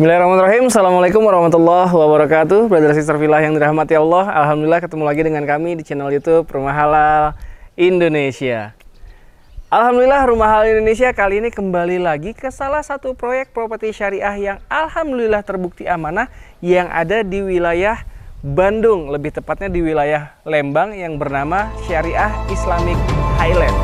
Bismillahirrahmanirrahim. Assalamualaikum warahmatullahi wabarakatuh. Brother Sister Villa yang dirahmati Allah, alhamdulillah ketemu lagi dengan kami di channel YouTube Rumah Halal Indonesia. Alhamdulillah Rumah Halal Indonesia kali ini kembali lagi ke salah satu proyek properti syariah yang alhamdulillah terbukti amanah yang ada di wilayah Bandung, lebih tepatnya di wilayah Lembang yang bernama Syariah Islamic Highland.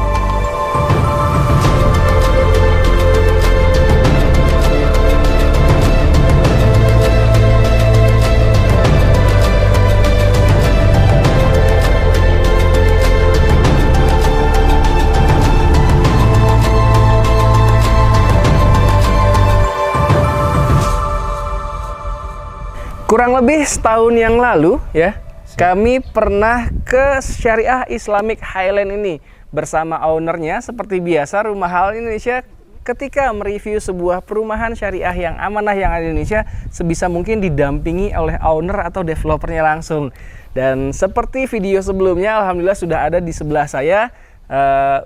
Kurang lebih setahun yang lalu ya, kami pernah ke Syariah Islamic Highland ini bersama ownernya. Seperti biasa Rumah Halal Indonesia ketika mereview sebuah perumahan syariah yang amanah yang ada di Indonesia sebisa mungkin didampingi oleh owner atau developernya langsung. Dan seperti video sebelumnya, alhamdulillah sudah ada di sebelah saya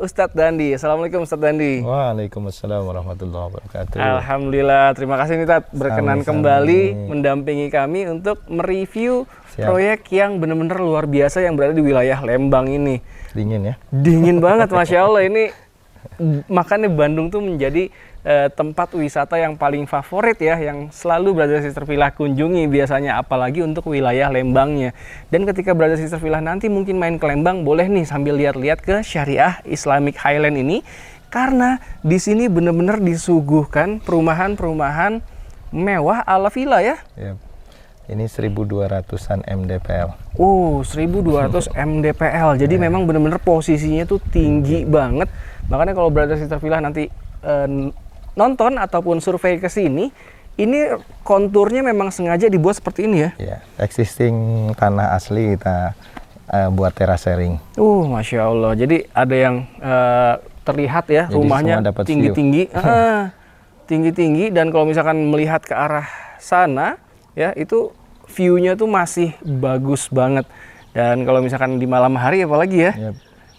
Ustadz Dandi. Assalamualaikum Ustadz Dandi. Waalaikumsalam warahmatullahi wabarakatuh. Alhamdulillah, terima kasih nih Tat berkenan kembali mendampingi kami untuk mereview proyek yang benar-benar luar biasa yang berada di wilayah Lembang ini. Dingin ya? Dingin banget, Masya Allah. Ini makanya Bandung tuh menjadi tempat wisata yang paling favorit ya, yang selalu Brother Sister Villa kunjungi biasanya, apalagi untuk wilayah Lembangnya. Dan ketika Brother Sister Villa nanti mungkin main ke Lembang, boleh nih sambil lihat-lihat ke Syariah Islamic Highland ini, karena di sini benar-benar disuguhkan perumahan-perumahan mewah ala villa ya. Yep. Ini 1200-an MDPL. 1200 MDPL. Jadi memang benar-benar posisinya tuh tinggi banget. Makanya kalau Brother Sister Villa nanti nonton ataupun survei ke sini, ini konturnya memang sengaja dibuat seperti ini ya? Ya, existing tanah asli kita buat terasering. Masya Allah. Jadi ada yang terlihat ya. Jadi rumahnya tinggi-tinggi, tinggi-tinggi, dan kalau misalkan melihat ke arah sana, ya itu view-nya tuh masih bagus banget. Dan kalau misalkan di malam hari apalagi ya,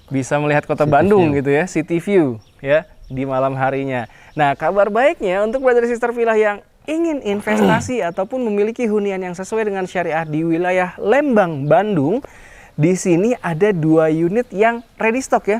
bisa melihat kota Bandung gitu ya, city view ya di malam harinya. Nah, kabar baiknya untuk Brother Sister Villa yang ingin investasi ataupun memiliki hunian yang sesuai dengan syariah di wilayah Lembang, Bandung, di sini ada 2 unit yang ready stock ya.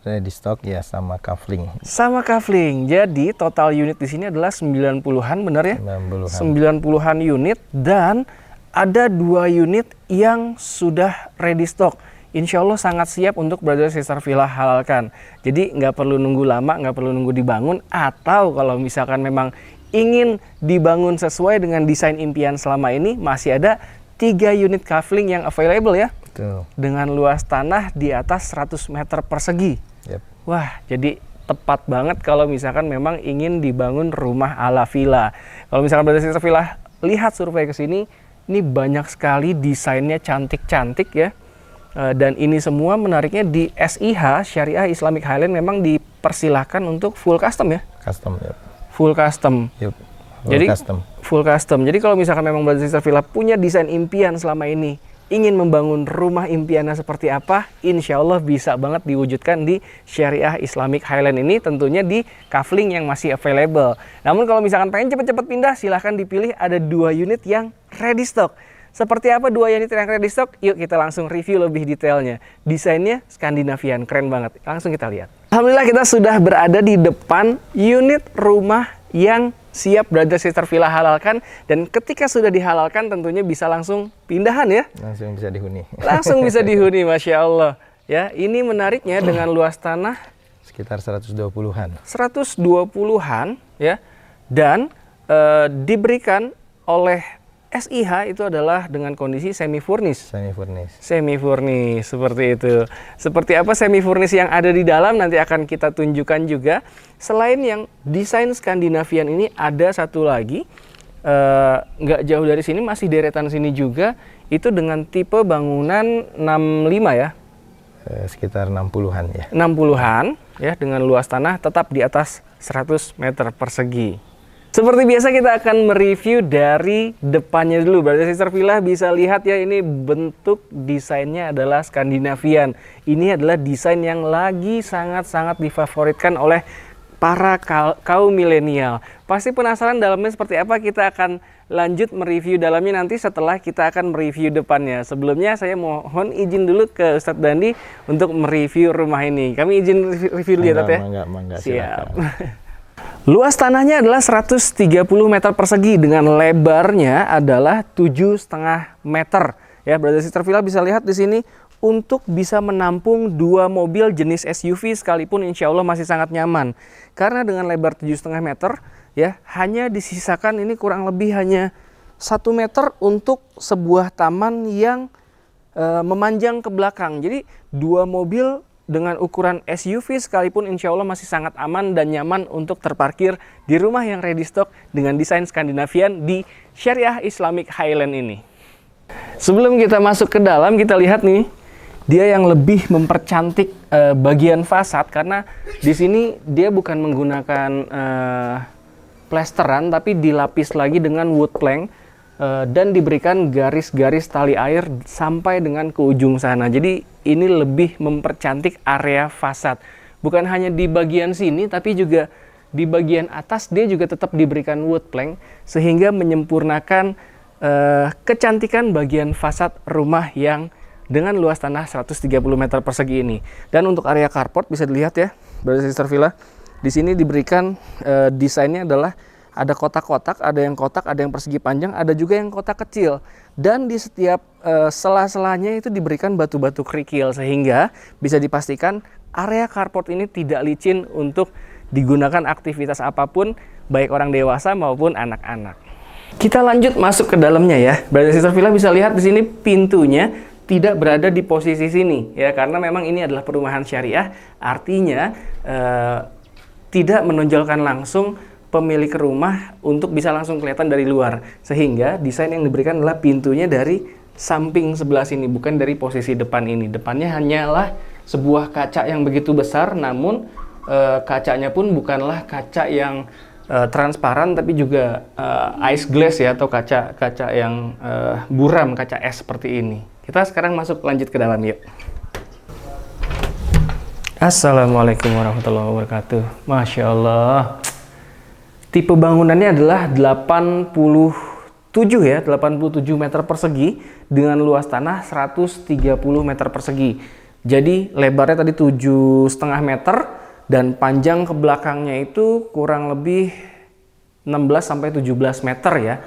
Ready stock ya, sama kafling. Sama kafling. Jadi total unit di sini adalah 90-an, benar ya? 90-an unit, dan ada 2 unit yang sudah ready stock. Insya Allah sangat siap untuk Brother Sister Villa halalkan. Jadi nggak perlu nunggu lama, nggak perlu nunggu dibangun. Atau kalau misalkan memang ingin dibangun sesuai dengan desain impian selama ini, masih ada 3 unit kafling yang available ya. Betul. Dengan luas tanah di atas 100 meter persegi. Wah, jadi tepat banget kalau misalkan memang ingin dibangun rumah ala villa. Kalau misalkan Brother Sister Villa lihat survei ke sini, ini banyak sekali desainnya cantik-cantik ya. Dan ini semua menariknya di SIH Syariah Islamic Highland memang dipersilahkan untuk full custom ya. Custom ya. Full custom. Full custom. Jadi kalau misalkan memang Brother Sister Villa punya desain impian selama ini, ingin membangun rumah impiannya seperti apa, insya Allah bisa banget diwujudkan di Syariah Islamic Highland ini, tentunya di kafling yang masih available. Namun kalau misalkan pengen cepet-cepet pindah, silahkan dipilih, ada 2 unit yang ready stock. Seperti apa 2 unit yang ready stock? Yuk kita langsung review lebih detailnya. Desainnya Skandinavian, keren banget. Langsung kita lihat. Alhamdulillah kita sudah berada di depan unit rumah yang siap Brother Sister Villa halalkan. Dan ketika sudah dihalalkan tentunya bisa langsung pindahan ya. Langsung bisa dihuni. Langsung bisa dihuni, Masya Allah. Ya, ini menariknya dengan luas tanah sekitar 120-an. 120-an ya. Dan diberikan oleh SIH itu adalah dengan kondisi semi furnish. Semi furnish seperti itu. Seperti apa semi furnish yang ada di dalam nanti akan kita tunjukkan juga. Selain yang desain Skandinavian ini, ada satu lagi nggak jauh dari sini, masih deretan sini juga, itu dengan tipe bangunan 65 ya. Sekitar 60-an ya. 60-an ya, dengan luas tanah tetap di atas 100 meter persegi. Seperti biasa kita akan mereview dari depannya dulu. Brother Sister Villa bisa lihat ya, ini bentuk desainnya adalah Skandinavian. Ini adalah desain yang lagi sangat-sangat difavoritkan oleh para kaum milenial. Pasti penasaran dalamnya seperti apa? Kita akan lanjut mereview dalamnya nanti setelah kita akan mereview depannya. Sebelumnya saya mohon izin dulu ke Ustadz Dandi untuk mereview rumah ini. Kami izin review dulu ya, Tat ya? Mangga, siap. Luas tanahnya adalah 130 meter persegi dengan lebarnya adalah 7,5 meter. Ya, Brother Sister Villa bisa lihat di sini untuk bisa menampung 2 mobil jenis SUV sekalipun insya Allah masih sangat nyaman. Karena dengan lebar 7,5 meter, ya hanya disisakan ini kurang lebih hanya 1 meter untuk sebuah taman yang memanjang ke belakang. Jadi 2 mobil dengan ukuran SUV sekalipun insya Allah masih sangat aman dan nyaman untuk terparkir di rumah yang ready stock dengan desain Skandinavian di Syariah Islamic Highland ini. Sebelum kita masuk ke dalam, kita lihat nih, dia yang lebih mempercantik bagian fasad karena di sini dia bukan menggunakan plesteran tapi dilapis lagi dengan wood plank dan diberikan garis-garis tali air sampai dengan ke ujung sana. Jadi ini lebih mempercantik area fasad. Bukan hanya di bagian sini tapi juga di bagian atas dia juga tetap diberikan wood plank sehingga menyempurnakan kecantikan bagian fasad rumah yang dengan luas tanah 130 meter persegi ini. Dan untuk area carport bisa dilihat ya, Brother Sister Villa. Di sini diberikan desainnya adalah ada kotak-kotak, ada yang kotak, ada yang persegi panjang, ada juga yang kotak kecil. Dan di setiap sela-selanya itu diberikan batu-batu kerikil sehingga bisa dipastikan area carport ini tidak licin untuk digunakan aktivitas apapun baik orang dewasa maupun anak-anak. Kita lanjut masuk ke dalamnya ya. Brother Sister Villa bisa lihat di sini pintunya tidak berada di posisi sini ya, karena memang ini adalah perumahan syariah, artinya tidak menonjolkan langsung pemilik rumah untuk bisa langsung kelihatan dari luar, sehingga desain yang diberikan adalah pintunya dari samping sebelah sini, bukan dari posisi depan ini. Depannya hanyalah sebuah kaca yang begitu besar, namun kacanya pun bukanlah kaca yang transparan tapi juga ice glass ya, atau kaca yang buram, kaca es seperti ini. Kita sekarang lanjut ke dalam yuk. Assalamualaikum warahmatullahi wabarakatuh. Masya Allah. Tipe bangunannya adalah 87 ya, 87 meter persegi dengan luas tanah 130 meter persegi. Jadi lebarnya tadi 7,5 meter dan panjang ke belakangnya itu kurang lebih 16 sampai 17 meter ya.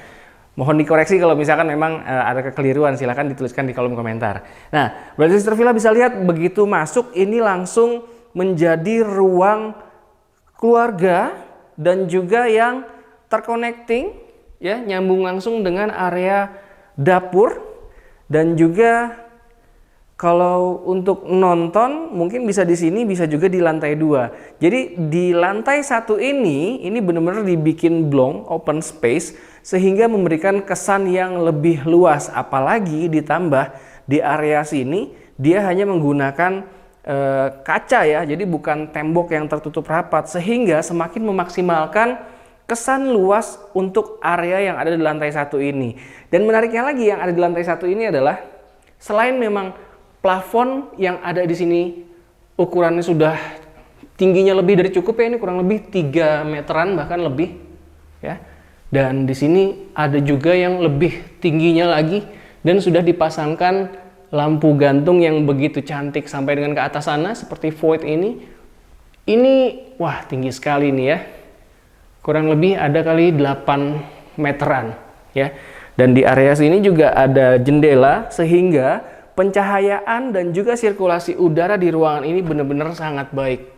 Mohon dikoreksi kalau misalkan memang ada kekeliruan, silahkan dituliskan di kolom komentar. Nah, Brother Sister Villa bisa lihat begitu masuk ini langsung menjadi ruang keluarga dan juga yang terconnecting ya, nyambung langsung dengan area dapur. Dan juga kalau untuk nonton mungkin bisa di sini, bisa juga di lantai 2. Jadi di lantai 1 ini benar-benar dibikin blong, open space, sehingga memberikan kesan yang lebih luas. Apalagi ditambah di area sini dia hanya menggunakan kaca ya, jadi bukan tembok yang tertutup rapat, sehingga semakin memaksimalkan kesan luas untuk area yang ada di lantai 1 ini. Dan menariknya lagi yang ada di lantai 1 ini adalah selain memang plafon yang ada di sini ukurannya sudah tingginya lebih dari cukup ya, ini kurang lebih 3 meteran bahkan lebih ya. Dan di sini ada juga yang lebih tingginya lagi dan sudah dipasangkan lampu gantung yang begitu cantik sampai dengan ke atas sana seperti void ini. Ini wah tinggi sekali nih ya. Kurang lebih ada kali 8 meteran ya. Dan di area sini juga ada jendela sehingga pencahayaan dan juga sirkulasi udara di ruangan ini benar-benar sangat baik.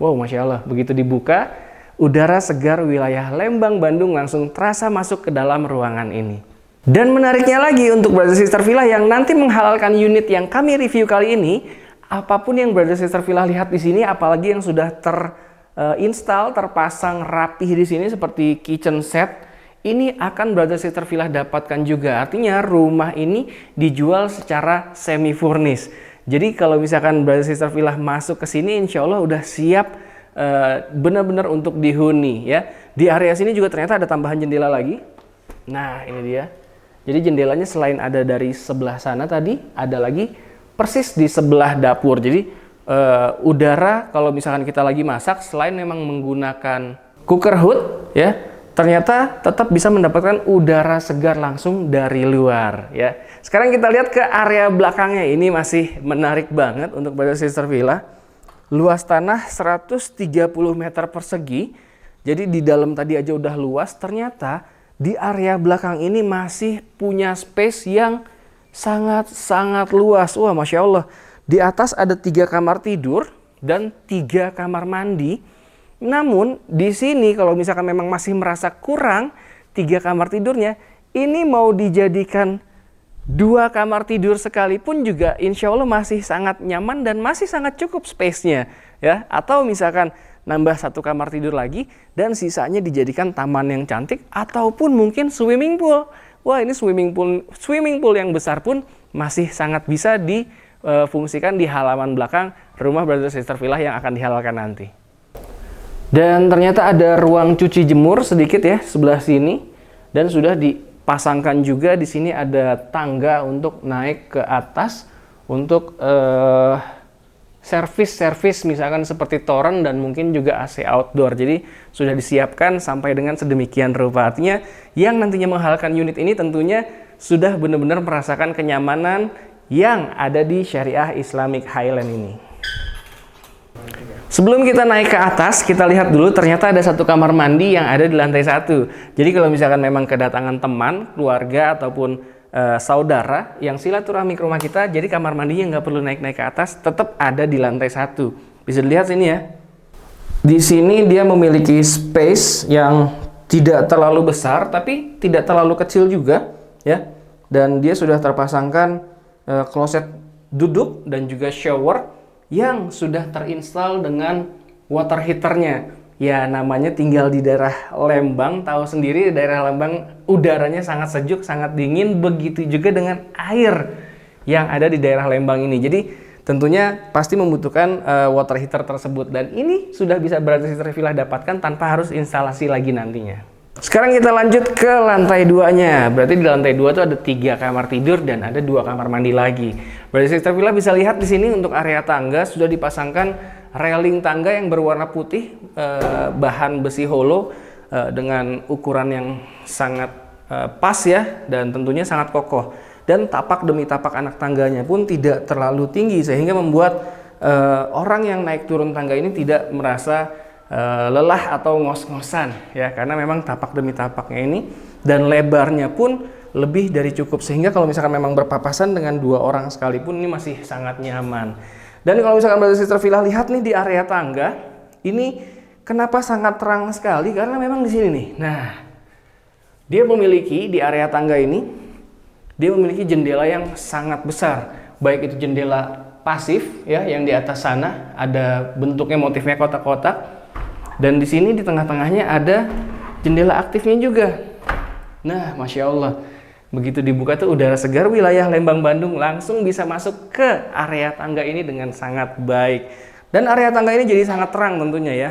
Wow, Masya Allah, begitu dibuka, udara segar wilayah Lembang, Bandung langsung terasa masuk ke dalam ruangan ini. Dan menariknya lagi untuk Brother Sister Villa yang nanti menghalalkan unit yang kami review kali ini, apapun yang Brother Sister Villa lihat di sini, apalagi yang sudah terinstall, terpasang rapih di sini seperti kitchen set, ini akan Brother Sister Villa dapatkan juga. Artinya rumah ini dijual secara semi furnish. Jadi kalau misalkan Brother Sister Villa masuk ke sini, insya Allah udah siap benar-benar untuk dihuni ya. Di area sini juga ternyata ada tambahan jendela lagi. Nah ini dia. Jadi jendelanya selain ada dari sebelah sana tadi, ada lagi persis di sebelah dapur. Jadi udara kalau misalkan kita lagi masak, selain memang menggunakan cooker hood ya, ternyata tetap bisa mendapatkan udara segar langsung dari luar ya. Sekarang kita lihat ke area belakangnya, ini masih menarik banget untuk Brother Sister Villa. Luas tanah 130 meter persegi. Jadi di dalam tadi aja udah luas, ternyata di area belakang ini masih punya space yang sangat-sangat luas. Wah, Masya Allah. Di atas ada 3 kamar tidur dan 3 kamar mandi. Namun di sini kalau misalkan memang masih merasa kurang 3 kamar tidurnya, ini mau dijadikan 2 kamar tidur sekalipun juga insya Allah masih sangat nyaman dan masih sangat cukup space-nya ya. Atau misalkan nambah 1 kamar tidur lagi dan sisanya dijadikan taman yang cantik ataupun mungkin swimming pool. Wah, ini swimming pool yang besar pun masih sangat bisa difungsikan di halaman belakang rumah Brother Sister Villa yang akan dihalalkan nanti. Dan ternyata ada ruang cuci jemur sedikit ya sebelah sini, dan sudah dipasangkan juga di sini ada tangga untuk naik ke atas untuk servis misalkan seperti toren dan mungkin juga AC outdoor. Jadi sudah disiapkan sampai dengan sedemikian rupa. Artinya yang nantinya menghalalkan unit ini tentunya sudah benar-benar merasakan kenyamanan yang ada di Syariah Islamic Highland ini. Sebelum kita naik ke atas, kita lihat dulu ternyata ada 1 kamar mandi yang ada di lantai 1. Jadi kalau misalkan memang kedatangan teman, keluarga ataupun saudara yang silaturahmi ke rumah kita, jadi kamar mandinya nggak perlu naik-naik ke atas, tetap ada di lantai 1. Bisa dilihat sini ya. Di sini dia memiliki space yang tidak terlalu besar, tapi tidak terlalu kecil juga, ya. Dan dia sudah terpasangkan kloset duduk dan juga shower yang sudah terinstall dengan water heaternya. Ya, namanya tinggal di daerah Lembang, tahu sendiri daerah Lembang udaranya sangat sejuk, sangat dingin, begitu juga dengan air yang ada di daerah Lembang ini. Jadi tentunya pasti membutuhkan water heater tersebut, dan ini sudah bisa Brother Sister Villa dapatkan tanpa harus instalasi lagi nantinya. Sekarang kita lanjut ke lantai 2-nya. Berarti di lantai 2 itu ada 3 kamar tidur dan ada 2 kamar mandi lagi. Brother Sister Villa bisa lihat di sini untuk area tangga sudah dipasangkan railing tangga yang berwarna putih, bahan besi holo dengan ukuran yang sangat pas ya, dan tentunya sangat kokoh. Dan tapak demi tapak anak tangganya pun tidak terlalu tinggi sehingga membuat orang yang naik turun tangga ini tidak merasa lelah atau ngos-ngosan ya, karena memang tapak demi tapaknya ini dan lebarnya pun lebih dari cukup, sehingga kalau misalkan memang berpapasan dengan 2 orang sekalipun ini masih sangat nyaman. Dan kalau misalkan Brother Sister Villa lihat nih di area tangga, ini kenapa sangat terang sekali? Karena memang di sini nih. Nah, dia memiliki di area tangga ini, dia memiliki jendela yang sangat besar. Baik itu jendela pasif ya, yang di atas sana ada bentuknya motifnya kotak-kotak. Dan di sini di tengah-tengahnya ada jendela aktifnya juga. Nah, Masya Allah. Begitu dibuka tuh udara segar wilayah Lembang Bandung langsung bisa masuk ke area tangga ini dengan sangat baik. Dan area tangga ini jadi sangat terang tentunya ya.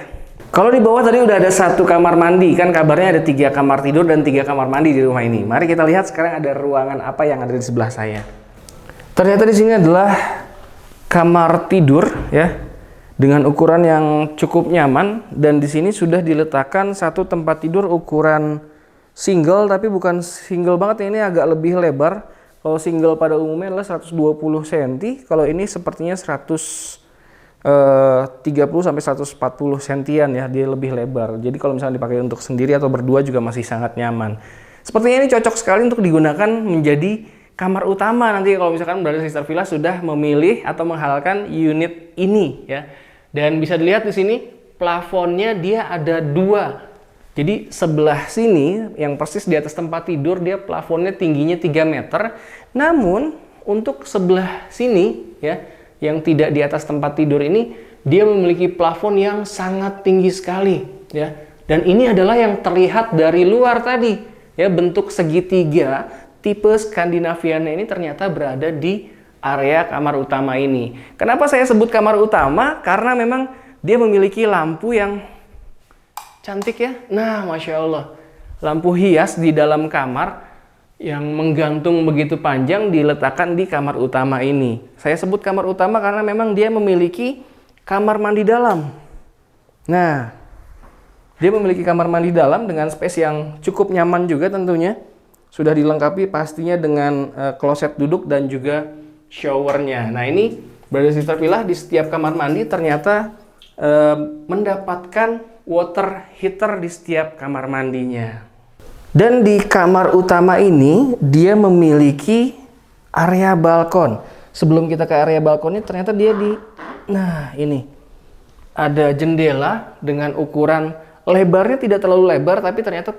Kalau di bawah tadi udah ada 1 kamar mandi, kan kabarnya ada 3 kamar tidur dan 3 kamar mandi di rumah ini. Mari kita lihat sekarang ada ruangan apa yang ada di sebelah saya. Ternyata di sini adalah kamar tidur ya, dengan ukuran yang cukup nyaman, dan di sini sudah diletakkan 1 tempat tidur ukuran single, tapi bukan single banget, ini agak lebih lebar. Kalau single pada umumnya adalah 120 cm, kalau ini sepertinya 130 sampai 140 cm ya, dia lebih lebar. Jadi kalau misalnya dipakai untuk sendiri atau berdua juga masih sangat nyaman. Sepertinya ini cocok sekali untuk digunakan menjadi kamar utama nanti kalau misalkan Brother Sister Villa sudah memilih atau menghalalkan unit ini ya. Dan bisa dilihat di sini plafonnya dia ada 2. Jadi sebelah sini yang persis di atas tempat tidur dia plafonnya tingginya 3 meter. Namun untuk sebelah sini ya, yang tidak di atas tempat tidur ini, dia memiliki plafon yang sangat tinggi sekali ya. Dan ini adalah yang terlihat dari luar tadi ya, bentuk segitiga tipe Skandinaviannya ini ternyata berada di area kamar utama ini. Kenapa saya sebut kamar utama? Karena memang dia memiliki lampu yang cantik ya. Nah, Masya Allah, lampu hias di dalam kamar yang menggantung begitu panjang diletakkan di kamar utama ini. Saya sebut kamar utama karena memang dia memiliki kamar mandi dalam. Nah, dia memiliki kamar mandi dalam dengan space yang cukup nyaman juga tentunya. Sudah dilengkapi pastinya dengan kloset duduk dan juga showernya. Nah, ini Brother Sister Villa di setiap kamar mandi ternyata mendapatkan water heater di setiap kamar mandinya. Dan di kamar utama ini dia memiliki area balkon. Sebelum kita ke area balkonnya ternyata dia nah ini ada jendela dengan ukuran lebarnya tidak terlalu lebar, tapi ternyata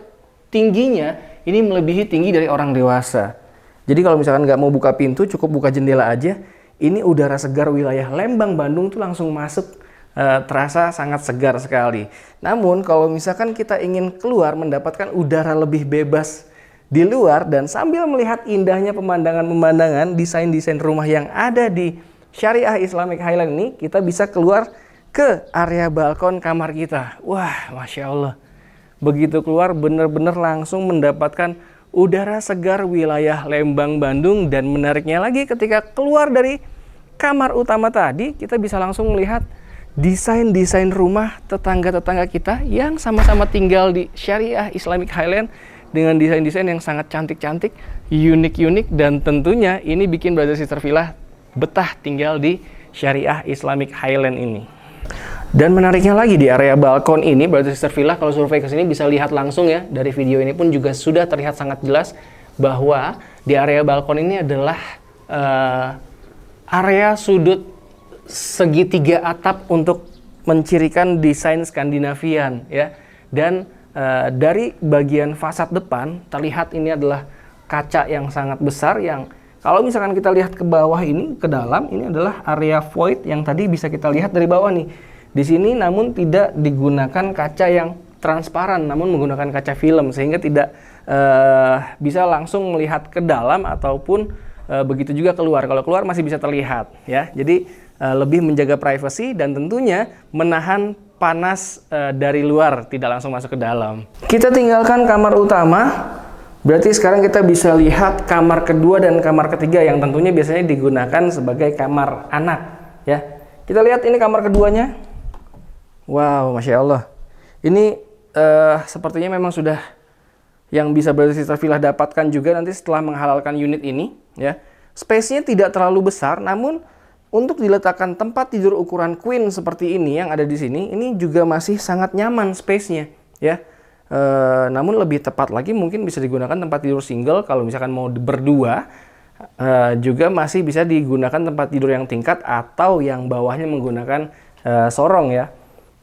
tingginya ini melebihi tinggi dari orang dewasa. Jadi kalau misalkan nggak mau buka pintu, cukup buka jendela aja. Ini udara segar wilayah Lembang, Bandung tuh langsung masuk. Terasa sangat segar sekali. Namun kalau misalkan kita ingin keluar mendapatkan udara lebih bebas di luar dan sambil melihat indahnya pemandangan-pemandangan desain-desain rumah yang ada di Syariah Islamic Highland ini, kita bisa keluar ke area balkon kamar kita. Wah, Masya Allah. Begitu keluar benar-benar langsung mendapatkan udara segar wilayah Lembang, Bandung. Dan menariknya lagi ketika keluar dari kamar utama tadi, kita bisa langsung melihat desain-desain rumah tetangga-tetangga kita yang sama-sama tinggal di Syariah Islamic Highland dengan desain-desain yang sangat cantik-cantik, unik-unik, dan tentunya ini bikin Brother Sister Villa betah tinggal di Syariah Islamic Highland ini. Dan menariknya lagi di area balkon ini, Brother Sister Villa kalau survei ke sini bisa lihat langsung ya, dari video ini pun juga sudah terlihat sangat jelas bahwa di area balkon ini adalah area sudut segitiga atap untuk mencirikan desain Skandinavian ya. Dan dari bagian fasad depan terlihat ini adalah kaca yang sangat besar yang kalau misalkan kita lihat ke bawah ini, ke dalam, ini adalah area void yang tadi bisa kita lihat dari bawah nih. Di sini namun tidak digunakan kaca yang transparan, namun menggunakan kaca film sehingga tidak bisa langsung melihat ke dalam ataupun begitu juga keluar. Kalau keluar masih bisa terlihat ya. Jadi lebih menjaga privasi dan tentunya menahan panas dari luar, tidak langsung masuk ke dalam. Kita tinggalkan kamar utama, berarti sekarang kita bisa lihat kamar kedua dan kamar ketiga yang tentunya biasanya digunakan sebagai kamar anak ya. Kita lihat ini kamar keduanya. Wow, Masya Allah. Ini sepertinya memang sudah yang bisa Brother Sister Villa dapatkan juga nanti setelah menghalalkan unit ini ya. Space-nya tidak terlalu besar, namun untuk diletakkan tempat tidur ukuran queen seperti ini yang ada di sini, ini juga masih sangat nyaman space-nya ya. Namun lebih tepat lagi mungkin bisa digunakan tempat tidur single. Kalau misalkan mau berdua juga masih bisa digunakan tempat tidur yang tingkat atau yang bawahnya menggunakan sorong ya.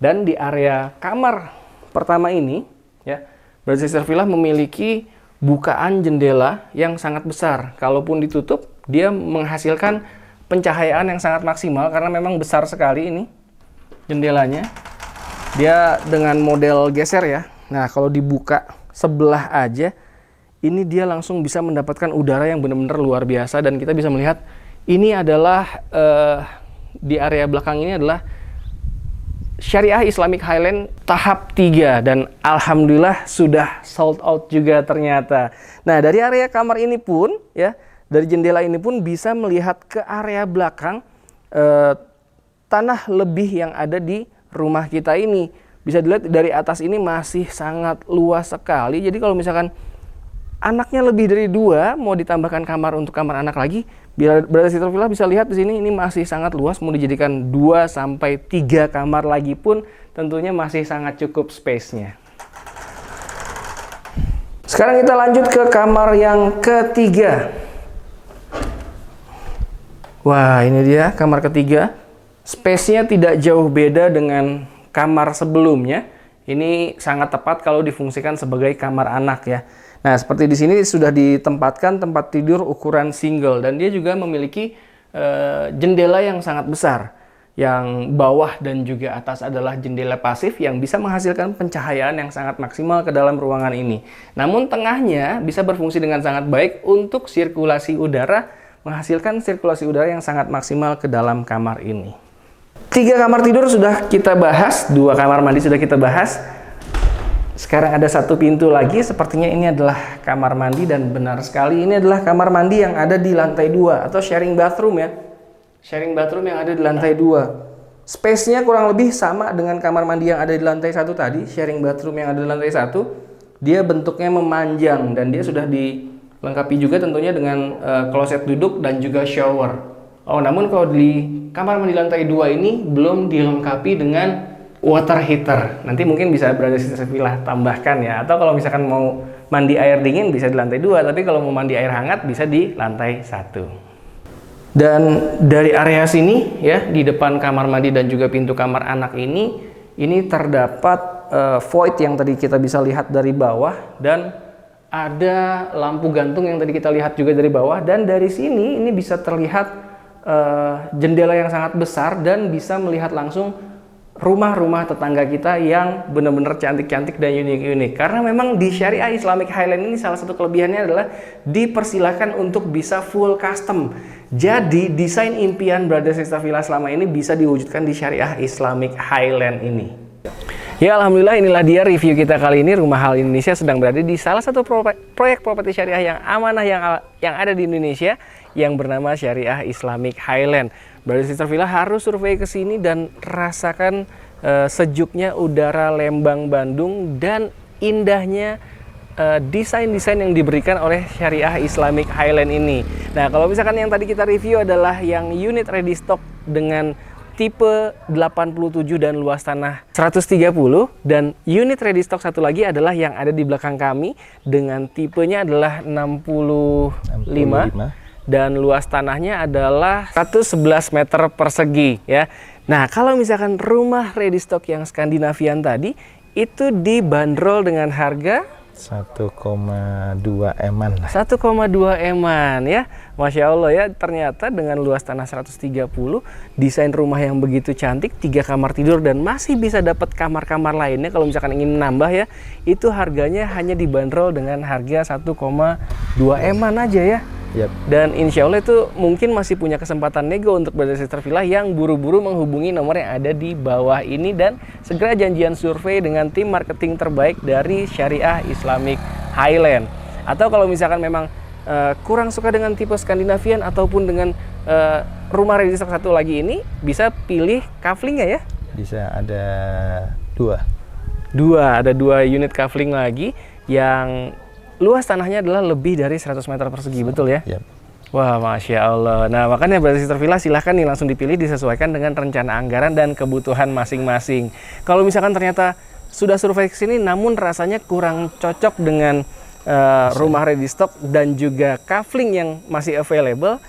Dan di area kamar pertama ini ya, Brother Sister Villa memiliki bukaan jendela yang sangat besar. Kalaupun ditutup, dia menghasilkan pencahayaan yang sangat maksimal karena memang besar sekali ini jendelanya. Dia dengan model geser ya. Nah, kalau dibuka sebelah aja, ini dia langsung bisa mendapatkan udara yang benar-benar luar biasa. Dan kita bisa melihat ini adalah di area belakang ini adalah Syariah Islamic Highland tahap 3 dan alhamdulillah sudah sold out juga ternyata. Nah, dari area kamar ini pun ya, dari jendela ini pun bisa melihat ke area belakang tanah lebih yang ada di rumah kita ini. Bisa dilihat dari atas ini masih sangat luas sekali. Jadi kalau misalkan anaknya lebih dari 2, mau ditambahkan kamar untuk kamar anak lagi, Brother Sister Villa bisa lihat di sini ini masih sangat luas. Mau dijadikan 2 sampai 3 kamar lagi pun tentunya masih sangat cukup space-nya. Sekarang kita lanjut ke kamar yang ketiga. Wah, ini dia kamar ketiga. Space-nya tidak jauh beda dengan kamar sebelumnya. Ini sangat tepat kalau difungsikan sebagai kamar anak ya. Nah, seperti di sini sudah ditempatkan tempat tidur ukuran single dan dia juga memiliki jendela yang sangat besar. Yang bawah dan juga atas adalah jendela pasif yang bisa menghasilkan pencahayaan yang sangat maksimal ke dalam ruangan ini. Namun tengahnya bisa berfungsi dengan sangat baik untuk sirkulasi udara, menghasilkan sirkulasi udara yang sangat maksimal ke dalam kamar ini. 3 kamar tidur sudah kita bahas, 2 kamar mandi sudah kita bahas. Sekarang ada satu pintu lagi, sepertinya ini adalah kamar mandi, dan benar sekali ini adalah kamar mandi yang ada di lantai 2 atau sharing bathroom ya. Sharing bathroom yang ada di lantai 2. Space-nya kurang lebih sama dengan kamar mandi yang ada di lantai 1 tadi. Sharing bathroom yang ada di lantai 1, dia bentuknya memanjang dan dia sudah dilengkapi juga tentunya dengan kloset duduk dan juga shower. Oh, namun kalau di kamar mandi lantai 2 ini belum dilengkapi dengan water heater. Nanti mungkin bisa Brother Sister Villa tambahkan ya. Atau kalau misalkan mau mandi air dingin bisa di lantai 2, tapi kalau mau mandi air hangat bisa di lantai 1. Dan dari area sini ya, di depan kamar mandi dan juga pintu kamar anak ini terdapat void yang tadi kita bisa lihat dari bawah, dan ada lampu gantung yang tadi kita lihat juga dari bawah, dan dari sini ini bisa terlihat jendela yang sangat besar dan bisa melihat langsung rumah-rumah tetangga kita yang benar-benar cantik-cantik dan unik-unik. Karena memang di Syariah Islamic Highland ini salah satu kelebihannya adalah dipersilakan untuk bisa full custom. Jadi desain impian Brother Sister Villa selama ini bisa diwujudkan di Syariah Islamic Highland ini. Ya, alhamdulillah inilah dia review kita kali ini. Rumah Halal Indonesia sedang berada di salah satu proyek properti syariah yang amanah yang ada di Indonesia yang bernama Syariah Islamic Highland. Brother Sister Villa harus survei ke sini dan rasakan sejuknya udara Lembang, Bandung, dan indahnya desain-desain yang diberikan oleh Syariah Islamic Highland ini. Nah, kalau misalkan yang tadi kita review adalah yang unit ready stock dengan tipe 87 dan luas tanah 130, dan unit ready stock satu lagi adalah yang ada di belakang kami dengan tipenya adalah 65. Dan luas tanahnya adalah 111 meter persegi ya. Nah, kalau misalkan rumah ready stock yang Skandinavian tadi itu dibanderol dengan harga 1,2 eman lah. 1,2 eman ya. Masya Allah ya, ternyata dengan luas tanah 130, desain rumah yang begitu cantik, 3 kamar tidur, dan masih bisa dapat kamar-kamar lainnya kalau misalkan ingin menambah ya. Itu harganya hanya dibanderol dengan harga 1,2 eman aja ya. Yep. Dan insya Allah itu mungkin masih punya kesempatan nego untuk Brother Sister Villa yang buru-buru menghubungi nomor yang ada di bawah ini dan segera janjian survei dengan tim marketing terbaik dari Syariah Islamic Highland. Atau kalau misalkan memang kurang suka dengan tipe Skandinavian ataupun dengan rumah ready stock satu lagi ini, bisa pilih kaflingnya ya. Bisa ada dua. Ada dua unit kafling lagi yang luas tanahnya adalah lebih dari 100 meter persegi, betul ya? Yep. Wah, Masya Allah. Nah, makanya Brother Sister Villa silahkan nih langsung dipilih, disesuaikan dengan rencana anggaran dan kebutuhan masing-masing. Kalau misalkan ternyata sudah survei ke sini namun rasanya kurang cocok dengan rumah ready stock dan juga kafling yang masih available,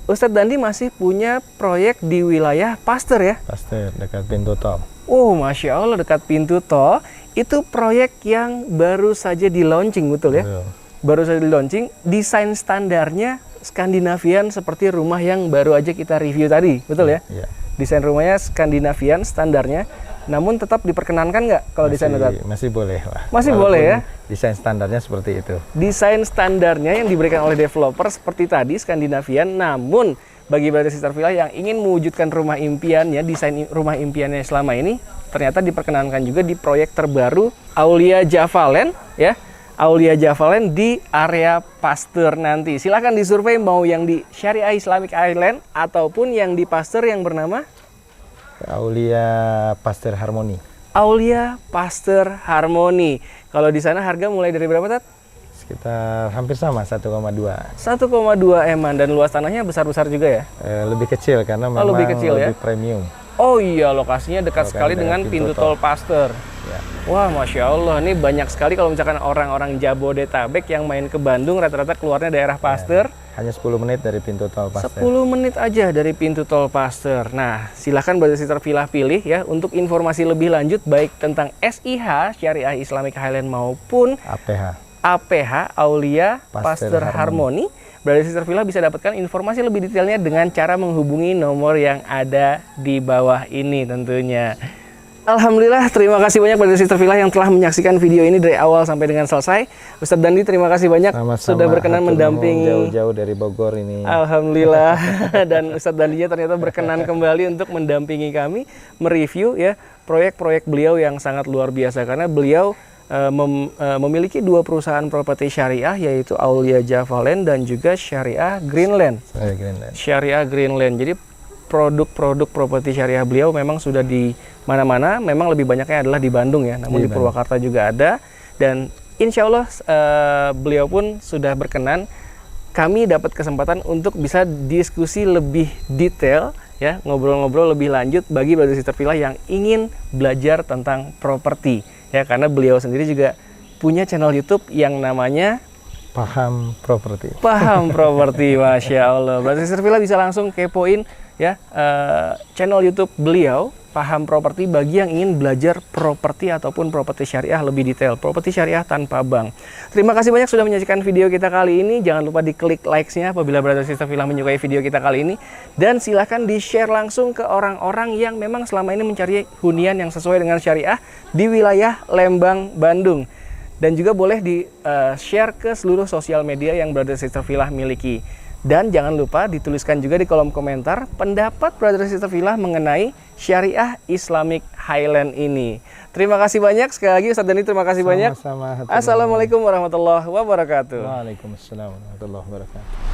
Ustadz Dandi masih punya proyek di wilayah Pasteur ya? Pasteur, dekat pintu tol. Oh, Masya Allah, dekat pintu tol. Itu proyek yang baru saja di launching, betul ya? Betul. Baru saja di launching. Desain standarnya Skandinavian seperti rumah yang baru aja kita review tadi, betul ya? Iya. Desain rumahnya Skandinavian standarnya, namun tetap diperkenankan nggak kalau desain Ustadz? Masih boleh lah. Masih boleh ya? Desain standarnya seperti itu. Desain standarnya yang diberikan oleh developer seperti tadi Skandinavian, namun bagi Brother Sister Villa yang ingin mewujudkan rumah impiannya, desain rumah impiannya selama ini, ternyata diperkenankan juga di proyek terbaru Aulia Javalen ya. Aulia Javalen di area Pasteur nanti. Silahkan disurvei mau yang di Syariah Islamic Highland ataupun yang di Pasteur yang bernama Aulia Pasteur Harmony. Aulia Pasteur Harmony. Kalau di sana harga mulai dari berapa, Tat? Sekitar hampir sama, 1,2. 1,2 eman, dan luas tanahnya besar-besar juga ya? Lebih kecil karena memang lebih kecil, lebih ya? Premium. Oh iya, lokasinya dekat sekali dengan pintu tol Pasteur. Ya. Wah, Masya Allah, ini banyak sekali kalau misalkan orang-orang Jabodetabek yang main ke Bandung rata-rata keluarnya daerah Pasteur. Hanya 10 menit dari pintu tol Pasteur. 10 menit aja dari pintu tol Pasteur. Nah, silahkan Brother Sister Villa pilih ya untuk informasi lebih lanjut baik tentang SIH Syariah Islamic Highland maupun APH Aulia Pasteur Harmony. Brother Sister Villa bisa dapatkan informasi lebih detailnya dengan cara menghubungi nomor yang ada di bawah ini tentunya. Alhamdulillah, terima kasih banyak Brother Sister Villa yang telah menyaksikan video ini dari awal sampai dengan selesai. Ustadz Dandi, terima kasih banyak sudah berkenan mendampingi. Jauh-jauh dari Bogor ini. Alhamdulillah. Dan Ustadz Dandinya ternyata berkenan kembali untuk mendampingi kami mereview ya proyek-proyek beliau yang sangat luar biasa, karena beliau memiliki 2 perusahaan properti syariah, yaitu Aulia Javalen dan juga Syariah Greenland. Syariah Greenland. Jadi produk-produk properti syariah beliau memang sudah di mana-mana, memang lebih banyaknya adalah di Bandung ya, namun di Purwakarta juga ada. Dan insya Allah beliau pun sudah berkenan, kami dapat kesempatan untuk bisa diskusi lebih detail ya, ngobrol-ngobrol lebih lanjut bagi Brother Sister Villa yang ingin belajar tentang properti ya, karena beliau sendiri juga punya channel YouTube yang namanya Paham Properti. Paham Properti, Masya Allah. Brother Sister Villa bisa langsung kepoin ya channel YouTube beliau, Paham Properti, bagi yang ingin belajar properti ataupun properti syariah lebih detail, properti syariah tanpa bank. Terima kasih banyak sudah menyaksikan video kita kali ini. Jangan lupa diklik likes-nya apabila Brother Sister Villa menyukai video kita kali ini, dan silahkan di-share langsung ke orang-orang yang memang selama ini mencari hunian yang sesuai dengan syariah di wilayah Lembang, Bandung. Dan juga boleh di-share ke seluruh sosial media yang Brother Sister Villa miliki. Dan jangan lupa dituliskan juga di kolom komentar pendapat Brother Sister Villa mengenai Syariah Islamic Highland ini. Terima kasih banyak sekali lagi Ustadz Dani, terima kasih banyak. Sama-sama. Assalamualaikum warahmatullahi wabarakatuh. Waalaikumsalam warahmatullahi wabarakatuh.